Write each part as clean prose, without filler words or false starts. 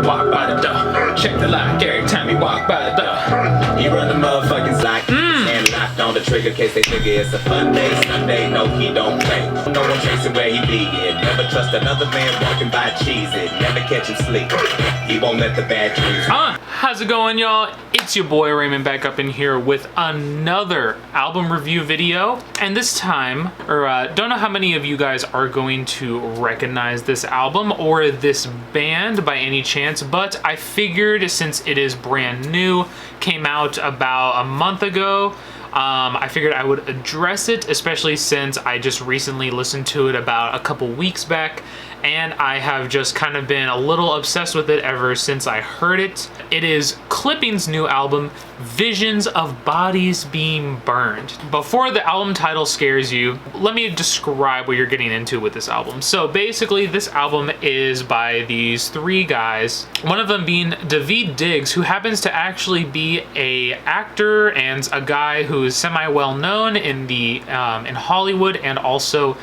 walk by the door. Check the lock every time he walk by the door. He run the motherfuckers like and locked on the trigger case they figure it's a fun day. Sunday, no, he don't play. No one chasing where he be in. Never trust another man walking by cheesing. Never catch him sleep. He won't let the bad dreams. How's it going, y'all? It's your boy Raymond back up in here with another album review video. And this time, don't know how many of you guys are going to recognize this album or this band by any chance, but I figured since it is brand new, came out about a month ago, I figured I would address it, especially since I just recently listened to it about a couple weeks back, and I have just kind of been a little obsessed with it ever since I heard it. It is Clipping's new album, Visions of Bodies Being Burned. Before the album title scares you, let me describe what you're getting into with this album. So basically, this album is by these three guys, one of them being Daveed Diggs, who happens to actually be a actor and a guy who is semi-well known in the in Hollywood and also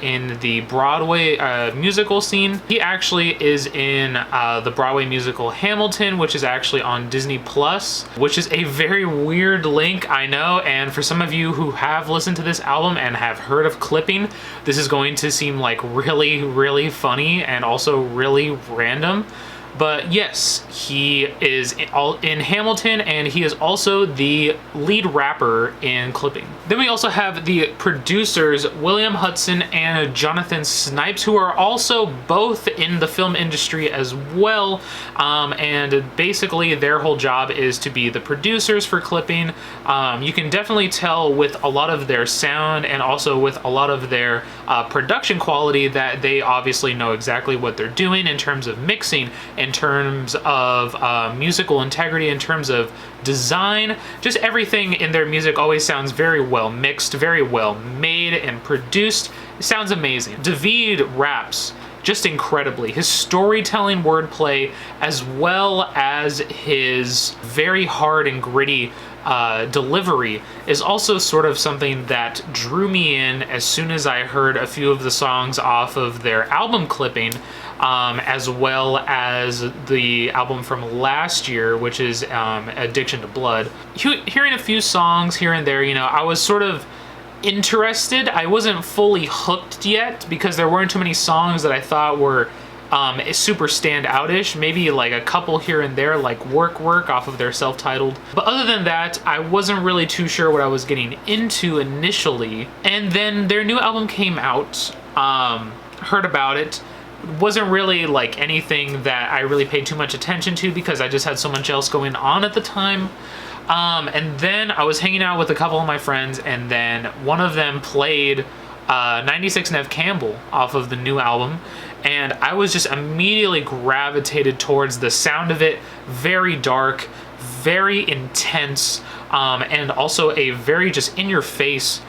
in the Broadway musical scene. He actually is in the Broadway musical Hamilton, which is actually on Disney Plus, which is a very weird link, I know, and for some of you who have listened to this album and have heard of Clipping, this is going to seem like really, really funny and also really random. But yes, he is in Hamilton, and he is also the lead rapper in Clipping. Then we also have the producers, William Hudson and Jonathan Snipes, who are also both in the film industry as well. And basically their whole job is to be the producers for Clipping. You can definitely tell with a lot of their sound and also with a lot of their production quality that they obviously know exactly what they're doing in terms of mixing, in terms of musical integrity, in terms of design. Just everything in their music always sounds very well mixed, very well made and produced. It sounds amazing. Daveed raps just incredibly. His storytelling, wordplay, as well as his very hard and gritty delivery is also sort of something that drew me in as soon as I heard a few of the songs off of their album Clipping, as well as the album from last year, which is Addiction to Blood. Hearing a few songs here and there, you know, I was sort of interested. I wasn't fully hooked yet because there weren't too many songs that I thought were super standout-ish. Maybe like a couple here and there, like Work Work off of their self-titled. But other than that, I wasn't really too sure what I was getting into initially. And then their new album came out, heard about it. Wasn't really like anything that I really paid too much attention to because I just had so much else going on at the time. And then I was hanging out with a couple of my friends, and then one of them played 96 Nev Campbell off of the new album, and I was just immediately gravitated towards the sound of it. Very dark, very intense, and also a very just in-your-face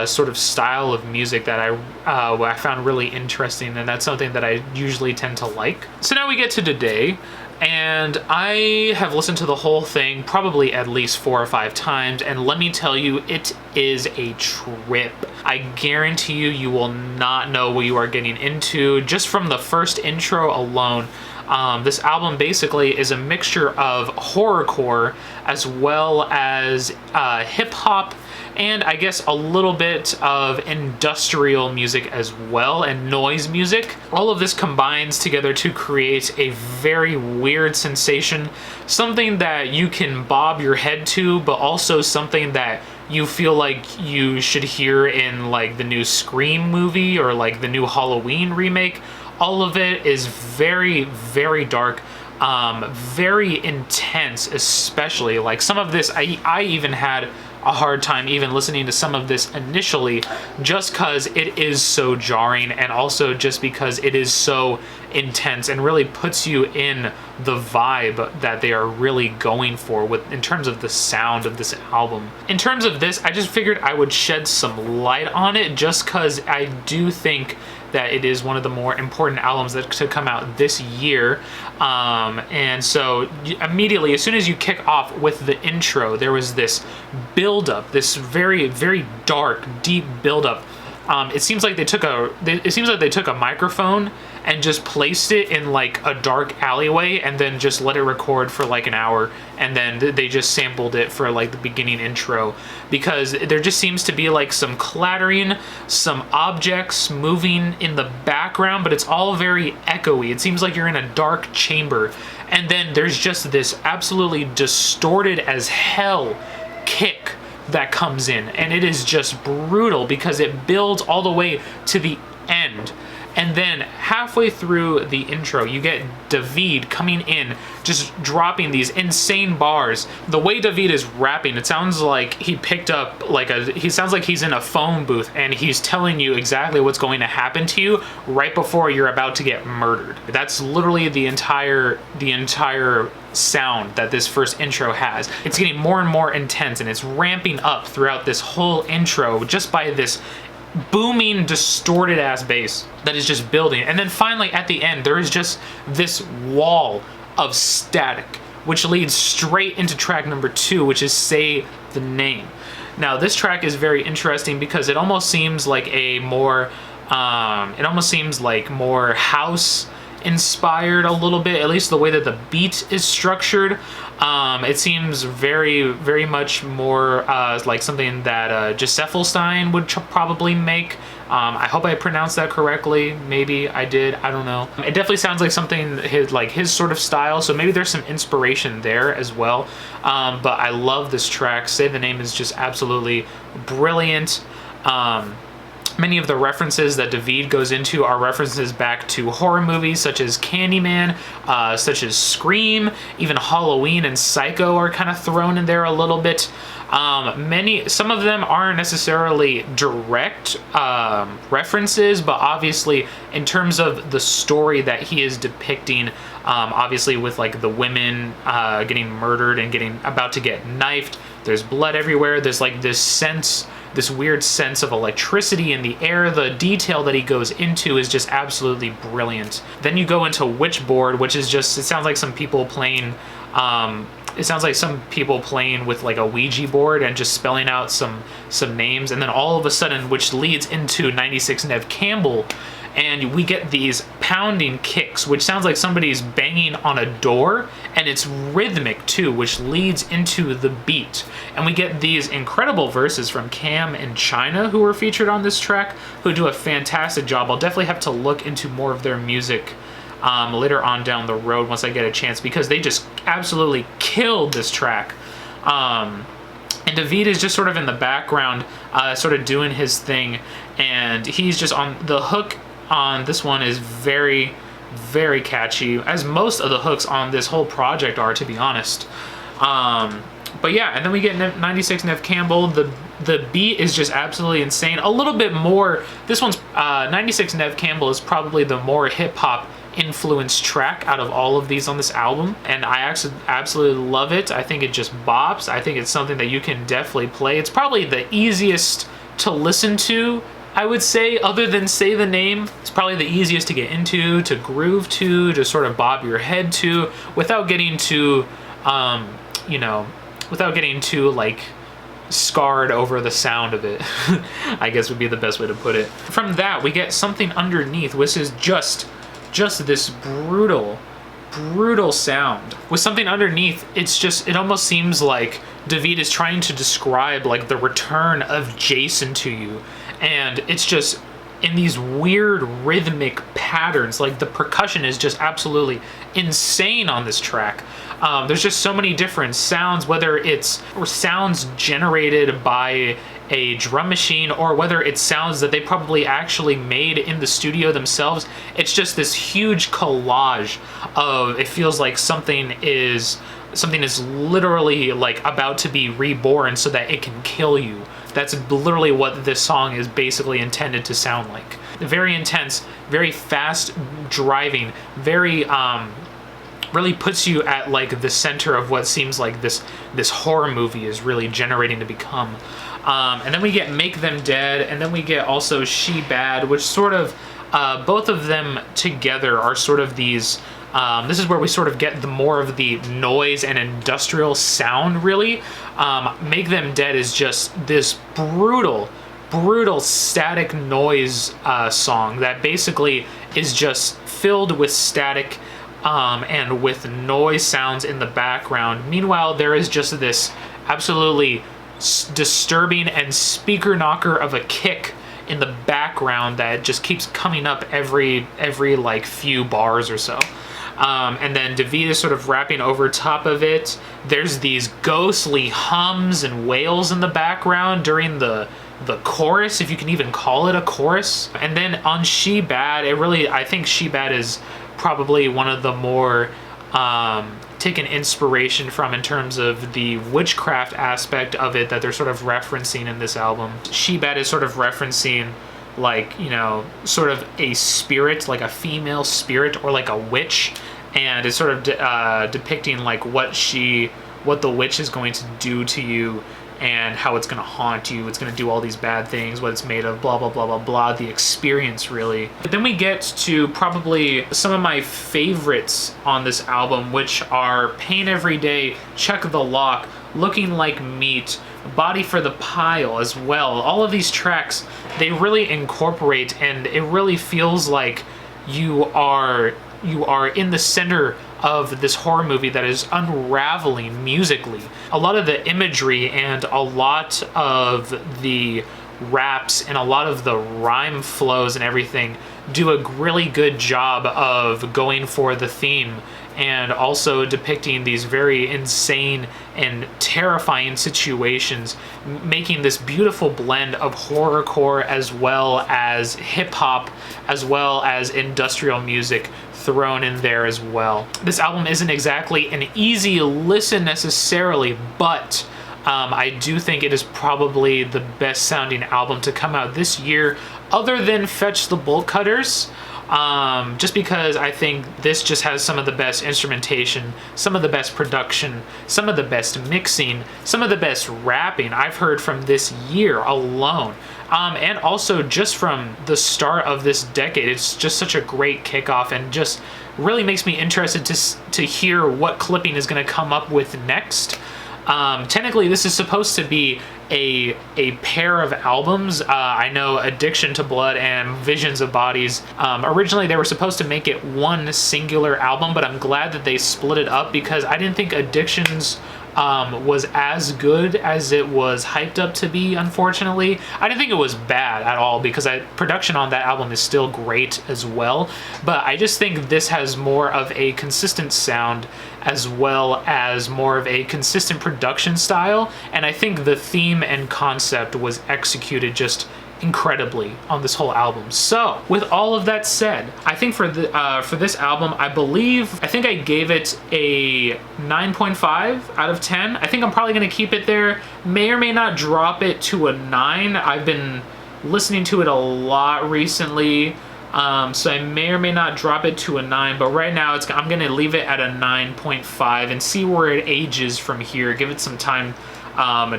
sort of style of music that I found really interesting, and that's something that I usually tend to like. So now we get to today, and I have listened to the whole thing probably at least 4 or 5 times, and let me tell you, it is a trip. I guarantee you, you will not know what you are getting into just from the first intro alone. This album basically is a mixture of horrorcore as well as hip-hop, and I guess a little bit of industrial music as well, and noise music. All of this combines together to create a very weird sensation, something that you can bob your head to, but also something that you feel like you should hear in like the new Scream movie or like the new Halloween remake. All of it is very, very dark, very intense, especially. Like some of this, I even had a hard time even listening to some of this initially, just because it is so jarring, and also just because it is so intense and really puts you in the vibe that they are really going for with in terms of the sound of this album. In terms of this, I just figured I would shed some light on it just because I do think that it is one of the more important albums that to come out this year. And so immediately, as soon as you kick off with the intro, there was this build-up, this very, very dark, deep build-up. It seems like they took a microphone and just placed it in like a dark alleyway and then just let it record for like an hour, and then they just sampled it for like the beginning intro, because there just seems to be like some clattering, some objects moving in the background, but it's all very echoey. It seems like you're in a dark chamber, and then there's just this absolutely distorted as hell kick that comes in, and it is just brutal because it builds all the way to the end. And then halfway through the intro, you get David coming in, just dropping these insane bars. The way David is rapping, it sounds like he picked up like he sounds like he's in a phone booth and he's telling you exactly what's going to happen to you right before you're about to get murdered. That's literally the entire sound that this first intro has. It's getting more and more intense, and it's ramping up throughout this whole intro just by this booming, distorted ass bass that is just building. And then finally at the end, there is just this wall of static, which leads straight into track number 2, which is Say the Name. Now this track is very interesting because it almost seems like more house inspired a little bit, at least the way that the beat is structured. It seems very, very much more like something that Gesaffelstein would probably make. I hope I pronounced that correctly. Maybe I did. I don't know. It definitely sounds like something his sort of style. So maybe there's some inspiration there as well. But I love this track. Say the Name is just absolutely brilliant. Many of the references that David goes into are references back to horror movies such as Candyman, such as Scream, even Halloween and Psycho are kind of thrown in there a little bit. Some of them aren't necessarily direct references, but obviously in terms of the story that he is depicting, obviously with like the women getting murdered and about to get knifed, there's blood everywhere, there's like this weird sense of electricity in the air. The detail that he goes into is just absolutely brilliant. Then you go into Witchboard, which is just, it sounds like some people playing with like a Ouija board and just spelling out some names, and then all of a sudden, which leads into 96 Nev Campbell, and we get these pounding kicks, which sounds like somebody's banging on a door, and it's rhythmic too, which leads into the beat. And we get these incredible verses from Cam and China, who are featured on this track, who do a fantastic job. I'll definitely have to look into more of their music later on down the road once I get a chance, because they just absolutely killed this track. And David is just sort of in the background, sort of doing his thing, and he's just on the hook. On this one is very, very catchy, as most of the hooks on this whole project are, to be honest. But yeah, and then we get 96 Nev Campbell. The beat is just absolutely insane. A little bit more, this one's 96 Nev Campbell is probably the more hip-hop influenced track out of all of these on this album, and I actually absolutely love it. I think it just bops. I think it's something that you can definitely play. It's probably the easiest to listen to, I would say, other than Say the Name. It's probably the easiest to get into, to groove to sort of bob your head to, without getting too, without getting too like scarred over the sound of it. I guess would be the best way to put it. From that, we get Something Underneath, which is just this brutal sound. With Something Underneath, it almost seems like David is trying to describe like the return of Jason to you. And it's just in these weird rhythmic patterns. Like the percussion is just absolutely insane on this track. There's just so many different sounds, whether it's sounds generated by a drum machine or whether it's sounds that they probably actually made in the studio themselves. It's just this huge collage of, it feels like something is literally like about to be reborn so that it can kill you. That's literally what this song is basically intended to sound like. Very intense, very fast driving, very really puts you at like the center of what seems like this horror movie is really generating to become. And then we get Make Them Dead, and then we get also She Bad, which sort of both of them together are sort of these. This is where we sort of get the more of the noise and industrial sound, really. Make Them Dead is just this brutal static noise song that basically is just filled with static and with noise sounds in the background. Meanwhile, there is just this absolutely disturbing and speaker knocker of a kick in the background that just keeps coming up every like few bars or so. And then David is sort of rapping over top of it. There's these ghostly hums and wails in the background during the chorus, if you can even call it a chorus. And then on She Bad, I think She Bad is probably one of the more taken inspiration from in terms of the witchcraft aspect of it that they're sort of referencing in this album. She Bad is sort of referencing, like, you know, sort of a spirit, like a female spirit or like a witch, and it's sort of depicting like what the witch is going to do to you and how it's going to haunt you. It's going to do all these bad things, what it's made of, blah, blah, blah, blah, blah, the experience, really. But then we get to probably some of my favorites on this album, which are Pain Every Day, Check the Lock, Looking Like Meat, Body for the Pile as well. All of these tracks, they really incorporate, and it really feels like you are in the center of this horror movie that is unraveling musically. A lot of the imagery and a lot of the raps and a lot of the rhyme flows and everything do a really good job of going for the theme and also depicting these very insane and terrifying situations, making this beautiful blend of horrorcore as well as hip-hop, as well as industrial music thrown in there as well. This album isn't exactly an easy listen necessarily, but I do think it is probably the best sounding album to come out this year, other than Fetch the Bolt Cutters. Just because I think this just has some of the best instrumentation, some of the best production, some of the best mixing, some of the best rapping I've heard from this year alone. And also just from the start of this decade, it's just such a great kickoff and just really makes me interested to hear what Clipping is going to come up with next. Technically, this is supposed to be a pair of albums. I know Addiction to Blood and Visions of Bodies, originally they were supposed to make it one singular album, but I'm glad that they split it up because I didn't think Addictions was as good as it was hyped up to be, unfortunately. I didn't think it was bad at all because production on that album is still great as well, but I just think this has more of a consistent sound as well as more of a consistent production style, and I think the theme and concept was executed just incredibly on this whole album. So with all of that said, I think for this album, I think I gave it a 9.5 out of 10. I think I'm probably going to keep it there, may or may not drop it to a 9. I've been listening to it a lot recently, so I may or may not drop it to a 9, but right now I'm going to leave it at a 9.5 and see where it ages from here. Give it some time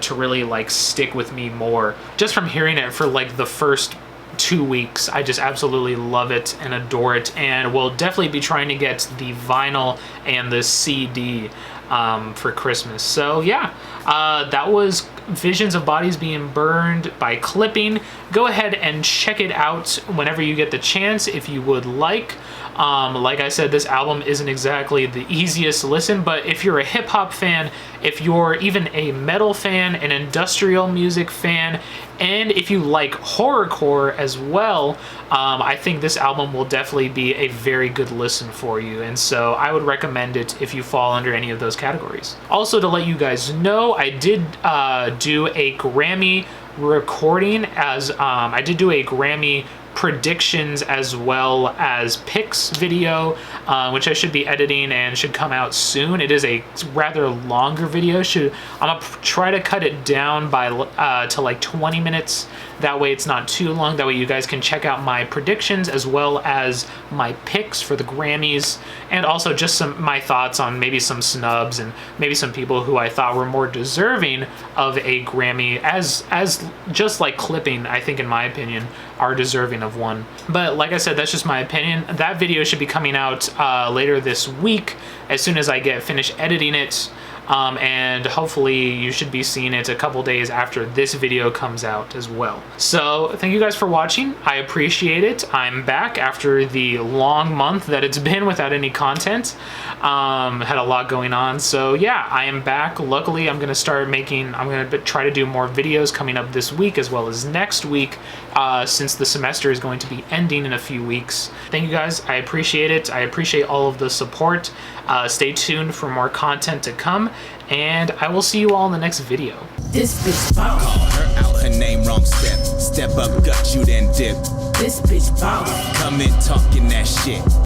to really like stick with me more. Just from hearing it for like the first 2 weeks, I just absolutely love it and adore it, and will definitely be trying to get the vinyl and the CD for Christmas. So yeah, that was Visions of Bodies Being Burned by Clipping. Go ahead and check it out whenever you get the chance if you would like. Like I said, this album isn't exactly the easiest listen, but if you're a hip-hop fan, if you're even a metal fan, an industrial music fan, and if you like horrorcore as well, I think this album will definitely be a very good listen for you, and so I would recommend it if you fall under any of those categories. Also, to let you guys know, I did do a Grammy recording as I did do a Grammy predictions as well as picks video, which I should be editing and should come out soon. It is a rather longer video. I'm gonna try to cut it down by to like 20 minutes. That way it's not too long. That way you guys can check out my predictions as well as my picks for the Grammys, and also just my thoughts on maybe some snubs and maybe some people who I thought were more deserving of a Grammy, as just like Clipping, I think in my opinion, are deserving of one. But like I said, that's just my opinion. That video should be coming out later this week as soon as I get finished editing it. and hopefully you should be seeing it a couple days after this video comes out as well. So thank you guys for watching. I appreciate it. I'm back after the long month that it's been without any content. Had a lot going on, so yeah, I am back. Luckily, I'm gonna try to do more videos coming up this week as well as next week, since the semester is going to be ending in a few weeks. Thank you guys. I appreciate it. I appreciate all of the support. Stay tuned for more content to come, and I will see you all in the next video. This bitch boss. Call her out, her name wrong step. Step up, gut you then dip. This bitch boss. Come in talking that shit.